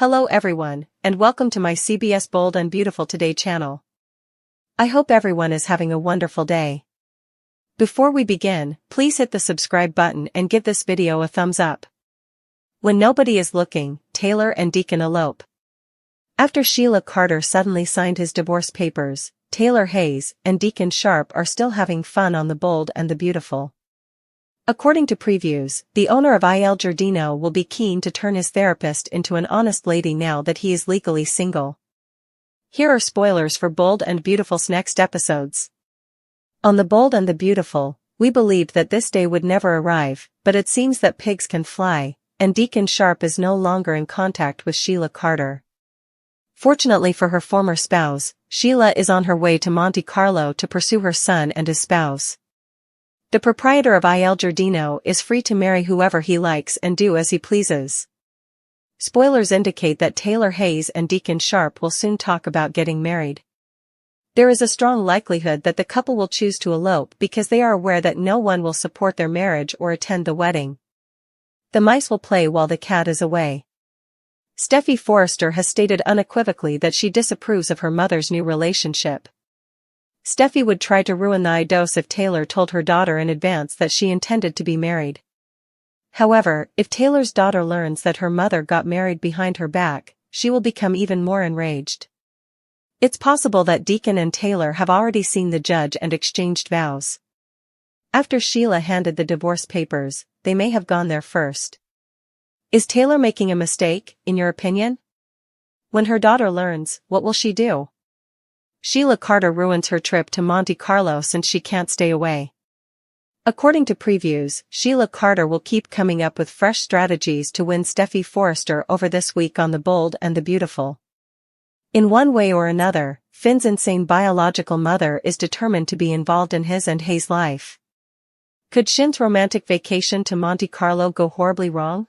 Hello everyone, and welcome to my CBS Bold and Beautiful Today channel. I hope everyone is having a wonderful day. Before we begin, please hit the subscribe button and give this video a thumbs up. When nobody is looking, Taylor and Deacon elope. After Sheila Carter suddenly signed his divorce papers, Taylor Hayes and Deacon Sharp are still having fun on The Bold and the Beautiful. According to previews, the owner of Il Giardino will be keen to turn his therapist into an honest lady now that he is legally single. Here are spoilers for Bold and Beautiful's next episodes. On The Bold and the Beautiful, we believed that this day would never arrive, but it seems that pigs can fly, and Deacon Sharp is no longer in contact with Sheila Carter. Fortunately for her former spouse, Sheila is on her way to Monte Carlo to pursue her son and his spouse. The proprietor of Il Giardino is free to marry whoever he likes and do as he pleases. Spoilers indicate that Taylor Hayes and Deacon Sharp will soon talk about getting married. There is a strong likelihood that the couple will choose to elope because they are aware that no one will support their marriage or attend the wedding. The mice will play while the cat is away. Steffy Forrester has stated unequivocally that she disapproves of her mother's new relationship. Steffy would try to ruin the idos if Taylor told her daughter in advance that she intended to be married. However, if Taylor's daughter learns that her mother got married behind her back, she will become even more enraged. It's possible that Deacon and Taylor have already seen the judge and exchanged vows. After Sheila handed the divorce papers, they may have gone there first. Is Taylor making a mistake, in your opinion? When her daughter learns, what will she do? Sheila Carter ruins her trip to Monte Carlo since she can't stay away. According to previews, Sheila Carter will keep coming up with fresh strategies to win Steffy Forrester over this week on The Bold and the Beautiful. In one way or another, Finn's insane biological mother is determined to be involved in his and Hayes' life. Could Shin's romantic vacation to Monte Carlo go horribly wrong?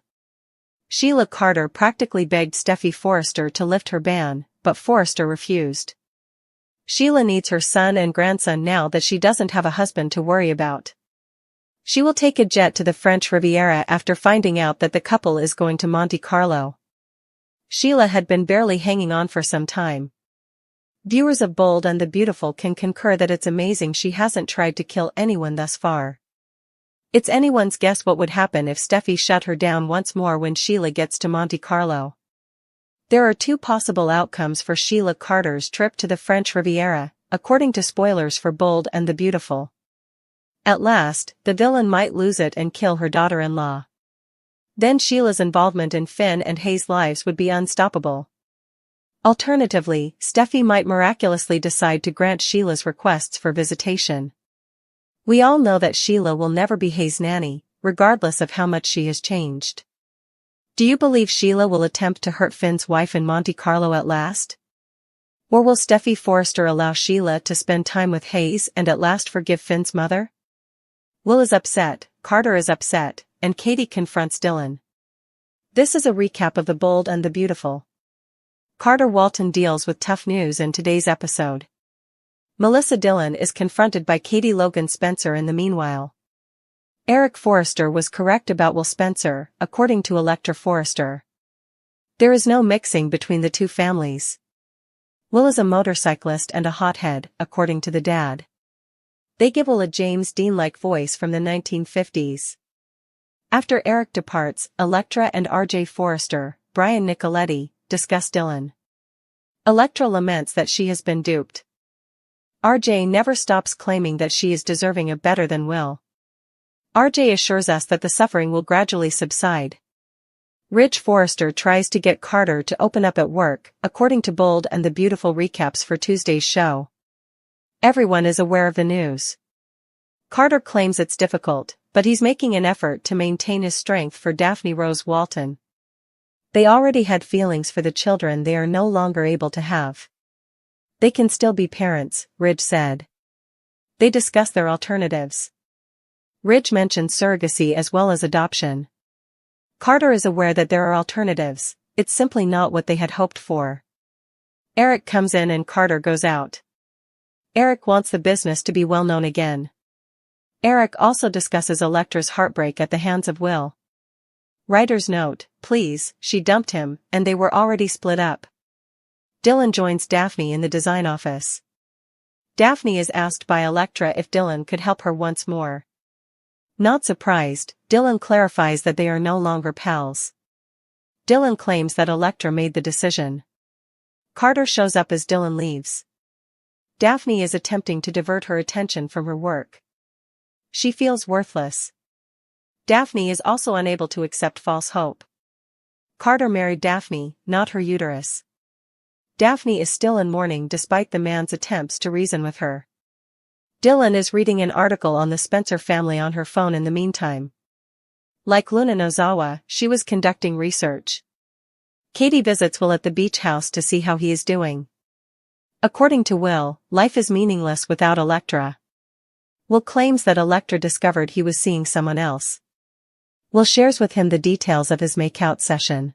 Sheila Carter practically begged Steffy Forrester to lift her ban, but Forrester refused. Sheila needs her son and grandson now that she doesn't have a husband to worry about. She will take a jet to the French Riviera after finding out that the couple is going to Monte Carlo. Sheila had been barely hanging on for some time. Viewers of Bold and the Beautiful can concur that it's amazing she hasn't tried to kill anyone thus far. It's anyone's guess what would happen if Steffy shut her down once more when Sheila gets to Monte Carlo. There are two possible outcomes for Sheila Carter's trip to the French Riviera, according to spoilers for Bold and the Beautiful. At last, the villain might lose it and kill her daughter-in-law. Then Sheila's involvement in Finn and Hayes' lives would be unstoppable. Alternatively, Steffy might miraculously decide to grant Sheila's requests for visitation. We all know that Sheila will never be Hayes' nanny, regardless of how much she has changed. Do you believe Sheila will attempt to hurt Finn's wife in Monte Carlo at last? Or will Steffy Forrester allow Sheila to spend time with Hayes and at last forgive Finn's mother? Will is upset, Carter is upset, and Katie confronts Dylan. This is a recap of The Bold and the Beautiful. Carter Walton deals with tough news in today's episode. Melissa Dillon is confronted by Katie Logan Spencer in the meanwhile. Eric Forrester was correct about Will Spencer, according to Electra Forrester. There is no mixing between the two families. Will is a motorcyclist and a hothead, according to the dad. They give Will a James Dean-like voice from the 1950s. After Eric departs, Electra and RJ Forrester, Brian Nicoletti, discuss Dylan. Electra laments that she has been duped. RJ never stops claiming that she is deserving of better than Will. RJ assures us that the suffering will gradually subside. Rich Forrester tries to get Carter to open up at work, according to Bold and the Beautiful recaps for Tuesday's show. Everyone is aware of the news. Carter claims it's difficult, but he's making an effort to maintain his strength for Daphne Rose Walton. They already had feelings for the children they are no longer able to have. They can still be parents, Ridge said. They discuss their alternatives. Ridge mentioned surrogacy as well as adoption. Carter is aware that there are alternatives, it's simply not what they had hoped for. Eric comes in and Carter goes out. Eric wants the business to be well known again. Eric also discusses Electra's heartbreak at the hands of Will. Writer's note, please, she dumped him, and they were already split up. Dylan joins Daphne in the design office. Daphne is asked by Elektra if Dylan could help her once more. Not surprised, Dylan clarifies that they are no longer pals. Dylan claims that Elektra made the decision. Carter shows up as Dylan leaves. Daphne is attempting to divert her attention from her work. She feels worthless. Daphne is also unable to accept false hope. Carter married Daphne, not her uterus. Daphne is still in mourning despite the man's attempts to reason with her. Dylan is reading an article on the Spencer family on her phone in the meantime. Like Luna Nozawa, she was conducting research. Katie visits Will at the beach house to see how he is doing. According to Will, life is meaningless without Elektra. Will claims that Elektra discovered he was seeing someone else. Will shares with him the details of his make-out session.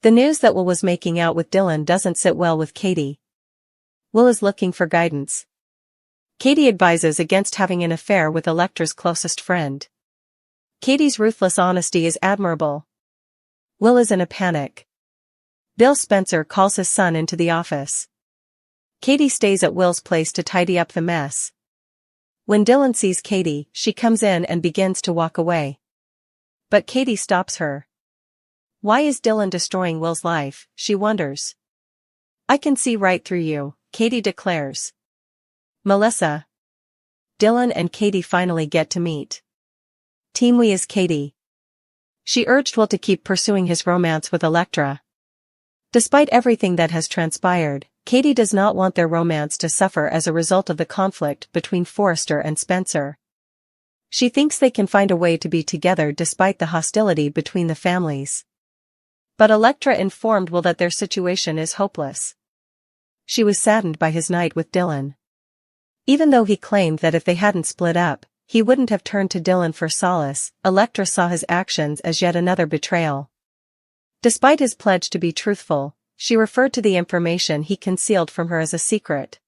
The news that Will was making out with Dylan doesn't sit well with Katie. Will is looking for guidance. Katie advises against having an affair with Elektra's closest friend. Katie's ruthless honesty is admirable. Will is in a panic. Bill Spencer calls his son into the office. Katie stays at Will's place to tidy up the mess. When Dylan sees Katie, she comes in and begins to walk away. But Katie stops her. Why is Dylan destroying Will's life, she wonders. I can see right through you, Katie declares. Melissa. Dylan and Katie finally get to meet. Team We is Katie. She urged Will to keep pursuing his romance with Elektra. Despite everything that has transpired, Katie does not want their romance to suffer as a result of the conflict between Forrester and Spencer. She thinks they can find a way to be together despite the hostility between the families. But Elektra informed Will that their situation is hopeless. She was saddened by his night with Dylan. Even though he claimed that if they hadn't split up, he wouldn't have turned to Dylan for solace, Elektra saw his actions as yet another betrayal. Despite his pledge to be truthful, she referred to the information he concealed from her as a secret.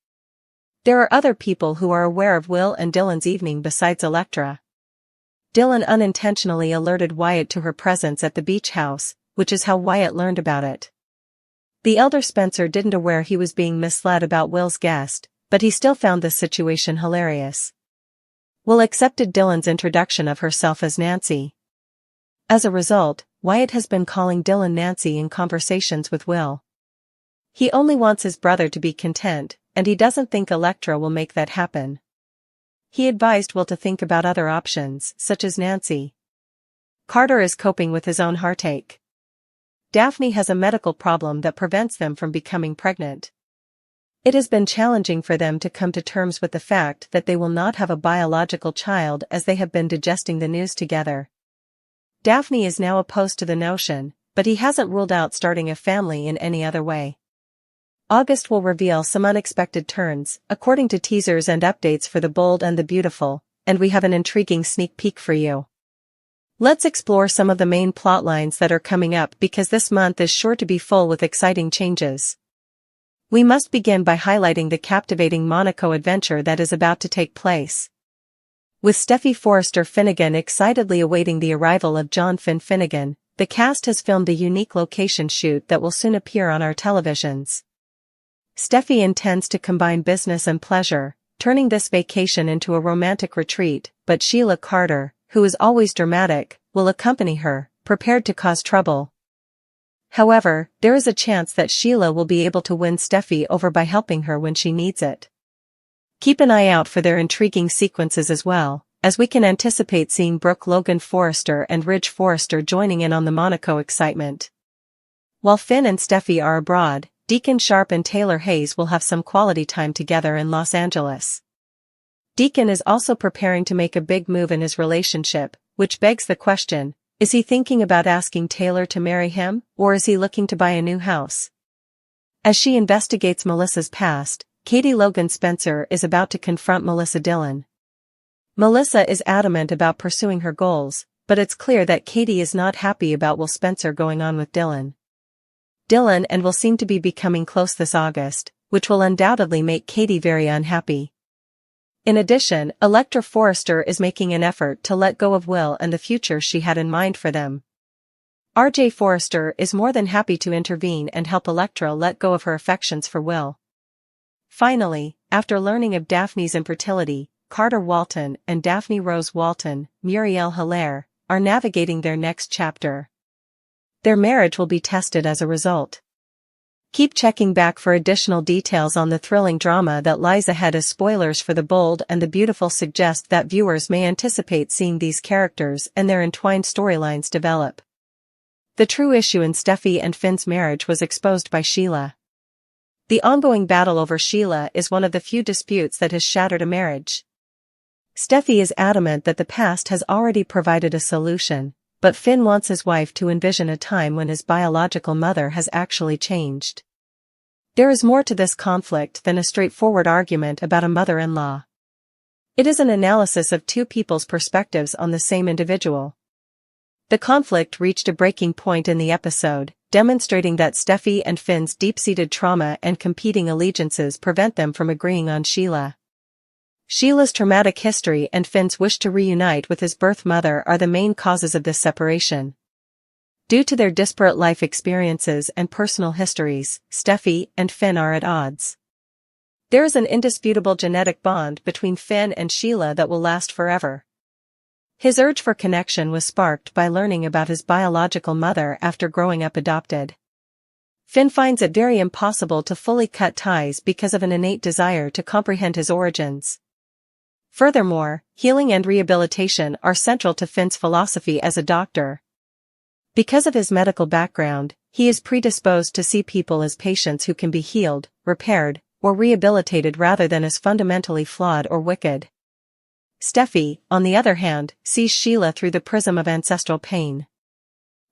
There are other people who are aware of Will and Dylan's evening besides Elektra. Dylan unintentionally alerted Wyatt to her presence at the beach house, which is how Wyatt learned about it. The elder Spencer didn't aware he was being misled about Will's guest, but he still found this situation hilarious. Will accepted Dylan's introduction of herself as Nancy. As a result, Wyatt has been calling Dylan Nancy in conversations with Will. He only wants his brother to be content, and he doesn't think Elektra will make that happen. He advised Will to think about other options, such as Nancy. Carter is coping with his own heartache. Daphne has a medical problem that prevents them from becoming pregnant. It has been challenging for them to come to terms with the fact that they will not have a biological child as they have been digesting the news together. Daphne is now opposed to the notion, but he hasn't ruled out starting a family in any other way. August will reveal some unexpected turns, according to teasers and updates for The Bold and the Beautiful, and we have an intriguing sneak peek for you. Let's explore some of the main plot lines that are coming up because this month is sure to be full with exciting changes. We must begin by highlighting the captivating Monaco adventure that is about to take place. With Steffy Forrester Finnegan excitedly awaiting the arrival of John Finn Finnegan, the cast has filmed a unique location shoot that will soon appear on our televisions. Steffy intends to combine business and pleasure, turning this vacation into a romantic retreat, but Sheila Carter, who is always dramatic, will accompany her, prepared to cause trouble. However, there is a chance that Sheila will be able to win Steffy over by helping her when she needs it. Keep an eye out for their intriguing sequences as well, as we can anticipate seeing Brooke Logan Forrester and Ridge Forrester joining in on the Monaco excitement. While Finn and Steffy are abroad, Deacon Sharp and Taylor Hayes will have some quality time together in Los Angeles. Deacon is also preparing to make a big move in his relationship, which begs the question, is he thinking about asking Taylor to marry him, or is he looking to buy a new house? As she investigates Melissa's past, Katie Logan Spencer is about to confront Melissa Dillon. Melissa is adamant about pursuing her goals, but it's clear that Katie is not happy about Will Spencer going on with Dillon. Dillon and Will seem to be becoming close this August, which will undoubtedly make Katie very unhappy. In addition, Elektra Forrester is making an effort to let go of Will and the future she had in mind for them. RJ Forrester is more than happy to intervene and help Elektra let go of her affections for Will. Finally, after learning of Daphne's infertility, Carter Walton and Daphne Rose Walton, Muriel Hilaire, are navigating their next chapter. Their marriage will be tested as a result. Keep checking back for additional details on the thrilling drama that lies ahead, as spoilers for The Bold and the Beautiful suggest that viewers may anticipate seeing these characters and their entwined storylines develop. The true issue in Steffy and Finn's marriage was exposed by Sheila. The ongoing battle over Sheila is one of the few disputes that has shattered a marriage. Steffy is adamant that the past has already provided a solution, but Finn wants his wife to envision a time when his biological mother has actually changed. There is more to this conflict than a straightforward argument about a mother-in-law. It is an analysis of two people's perspectives on the same individual. The conflict reached a breaking point in the episode, demonstrating that Steffy and Finn's deep-seated trauma and competing allegiances prevent them from agreeing on Sheila. Sheila's traumatic history and Finn's wish to reunite with his birth mother are the main causes of this separation. Due to their disparate life experiences and personal histories, Steffy and Finn are at odds. There is an indisputable genetic bond between Finn and Sheila that will last forever. His urge for connection was sparked by learning about his biological mother after growing up adopted. Finn finds it very impossible to fully cut ties because of an innate desire to comprehend his origins. Furthermore, healing and rehabilitation are central to Finn's philosophy as a doctor. Because of his medical background, he is predisposed to see people as patients who can be healed, repaired, or rehabilitated rather than as fundamentally flawed or wicked. Steffy, on the other hand, sees Sheila through the prism of ancestral pain.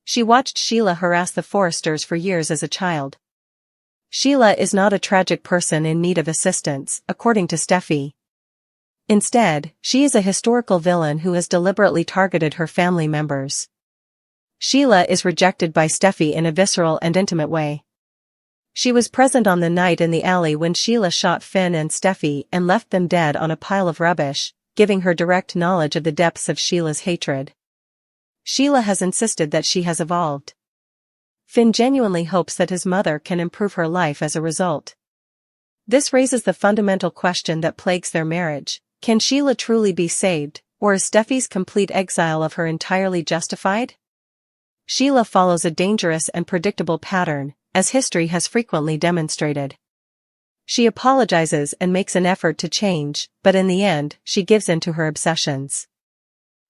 She watched Sheila harass the Forresters for years as a child. Sheila is not a tragic person in need of assistance, according to Steffy. Instead, she is a historical villain who has deliberately targeted her family members. Sheila is rejected by Steffy in a visceral and intimate way. She was present on the night in the alley when Sheila shot Finn and Steffy and left them dead on a pile of rubbish, giving her direct knowledge of the depths of Sheila's hatred. Sheila has insisted that she has evolved. Finn genuinely hopes that his mother can improve her life as a result. This raises the fundamental question that plagues their marriage: can Sheila truly be saved, or is Steffy's complete exile of her entirely justified? Sheila follows a dangerous and predictable pattern, as history has frequently demonstrated. She apologizes and makes an effort to change, but in the end, she gives in to her obsessions.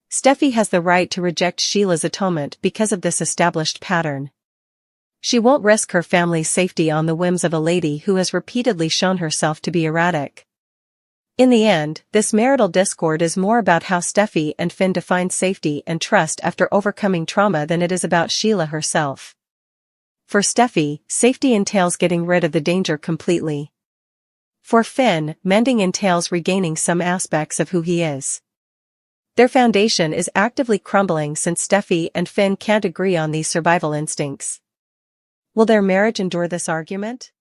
Steffy has the right to reject Sheila's atonement because of this established pattern. She won't risk her family's safety on the whims of a lady who has repeatedly shown herself to be erratic. In the end, this marital discord is more about how Steffy and Finn define safety and trust after overcoming trauma than it is about Sheila herself. For Steffy, safety entails getting rid of the danger completely. For Finn, mending entails regaining some aspects of who he is. Their foundation is actively crumbling since Steffy and Finn can't agree on these survival instincts. Will their marriage endure this argument?